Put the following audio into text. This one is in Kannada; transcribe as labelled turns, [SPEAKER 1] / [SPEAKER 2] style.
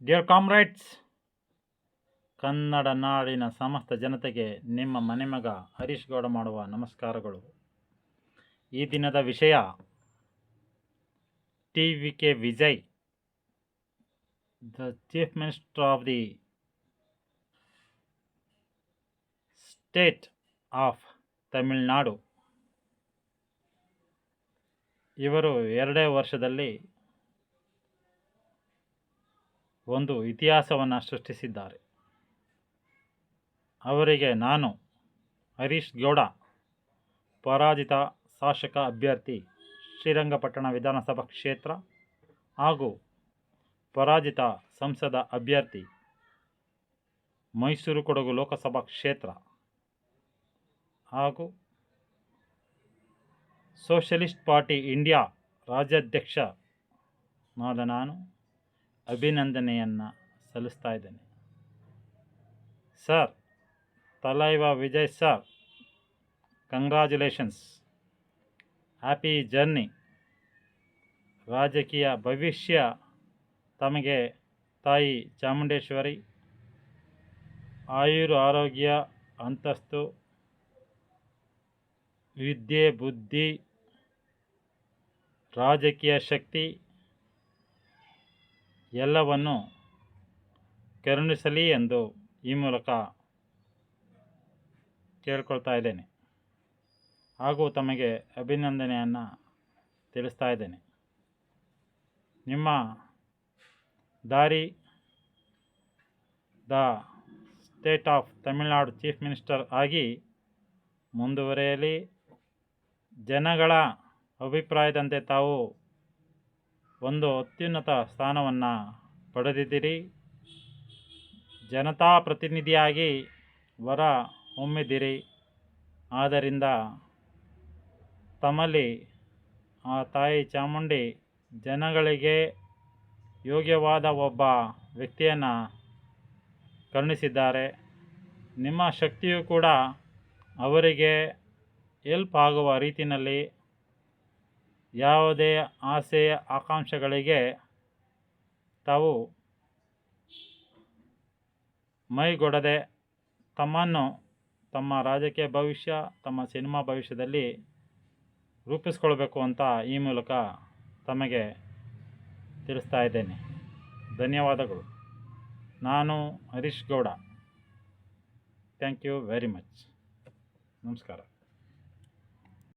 [SPEAKER 1] ಡಿಯರ್ ಕಾಮ್ರೇಡ್ಸ್, ಕನ್ನಡ ನಾಡಿನ ಸಮಸ್ತ ಜನತೆಗೆ ನಿಮ್ಮ ಮನೆಮಗ ಹರೀಶ್ ಗೌಡ ಮಾಡುವ ನಮಸ್ಕಾರಗಳು. ಈ ದಿನದ ವಿಷಯ TVK. Vijay, the chief minister of the state of Tamil Nadu. ಇವರು 2 ವರ್ಷದಲ್ಲಿ ಒಂದು ಇತಿಹಾಸವನ್ನು ಸೃಷ್ಟಿಸಿದ್ದಾರೆ. ಅವರಿಗೆ ನಾನು ಹರೀಶ್ ಗೌಡ, ಪರಾಜಿತ ಶಾಸಕ ಅಭ್ಯರ್ಥಿ ಶ್ರೀರಂಗಪಟ್ಟಣ ವಿಧಾನಸಭಾ ಕ್ಷೇತ್ರ ಹಾಗೂ ಪರಾಜಿತ ಸಂಸದ ಅಭ್ಯರ್ಥಿ ಮೈಸೂರು ಕೊಡಗು ಲೋಕಸಭಾ ಕ್ಷೇತ್ರ ಹಾಗೂ ಸೋಷಲಿಸ್ಟ್ ಪಾರ್ಟಿ ಇಂಡಿಯಾ ರಾಜ್ಯಾಧ್ಯಕ್ಷನಾದ ನಾನು ಅಭಿನಂದನೆಯನ್ನು ಸಲ್ಲಿಸ್ತಾ ಇದ್ದೇನೆ. ಸರ್, ತಲೈವ Vijay sir, congratulations, happy journey. ರಾಜಕೀಯ ಭವಿಷ್ಯ ತಮಗೆ ತಾಯಿ ಚಾಮುಂಡೇಶ್ವರಿ ಆಯುರು ಆರೋಗ್ಯ ಅಂತಸ್ತು ವಿದ್ಯೆ ಬುದ್ಧಿ ರಾಜಕೀಯ ಶಕ್ತಿ ಎಲ್ಲವನ್ನು ಕರುಣಿಸಲಿ ಎಂದು ಈ ಮೂಲಕ ಕೇಳ್ಕೊಳ್ತಾ ಇದ್ದೇನೆ ಹಾಗೂ ತಮಗೆ ಅಭಿನಂದನೆಯನ್ನು ತಿಳಿಸ್ತಾ ಇದ್ದೇನೆ. ನಿಮ್ಮ ದಾರಿ the state of Tamil Nadu chief minister ಆಗಿ ಮುಂದುವರೆಯಲಿ. ಜನಗಳ ಅಭಿಪ್ರಾಯದಂತೆ ತಾವು ಒಂದು ಅತ್ಯುನ್ನತ ಸ್ಥಾನವನ್ನು ಪಡೆದಿದ್ದೀರಿ. ಜನತಾ ಪ್ರತಿನಿಧಿಯಾಗಿ ಹೊರ ಹೊಮ್ಮಿದ್ದೀರಿ. ಆದ್ದರಿಂದ ತಮ್ಮಲ್ಲಿ ಆ ತಾಯಿ ಚಾಮುಂಡಿ ಜನಗಳಿಗೆ ಯೋಗ್ಯವಾದ ಒಬ್ಬ ವ್ಯಕ್ತಿಯನ್ನು ಕರುಣಿಸಿದ್ದಾರೆ. ನಿಮ್ಮ ಶಕ್ತಿಯು ಕೂಡ ಅವರಿಗೆ ಹೆಲ್ಪ್ ಆಗುವ ರೀತಿಯಲ್ಲಿ ಯಾವುದೇ ಆಸೆ ಆಕಾಂಕ್ಷೆಗಳಿಗೆ ತಾವು ಮೈಗೊಡದೆ ತಮ್ಮನ್ನು ತಮ್ಮ ರಾಜಕೀಯ ಭವಿಷ್ಯ, ತಮ್ಮ ಸಿನಿಮಾ ಭವಿಷ್ಯದಲ್ಲಿ ರೂಪಿಸ್ಕೊಳ್ಬೇಕು ಅಂತ ಈ ಮೂಲಕ ತಮಗೆ ತಿಳಿಸ್ತಾ ಇದ್ದೇನೆ. ಧನ್ಯವಾದಗಳು. ನಾನು Harish Gowda. Thank you very much. ನಮಸ್ಕಾರ.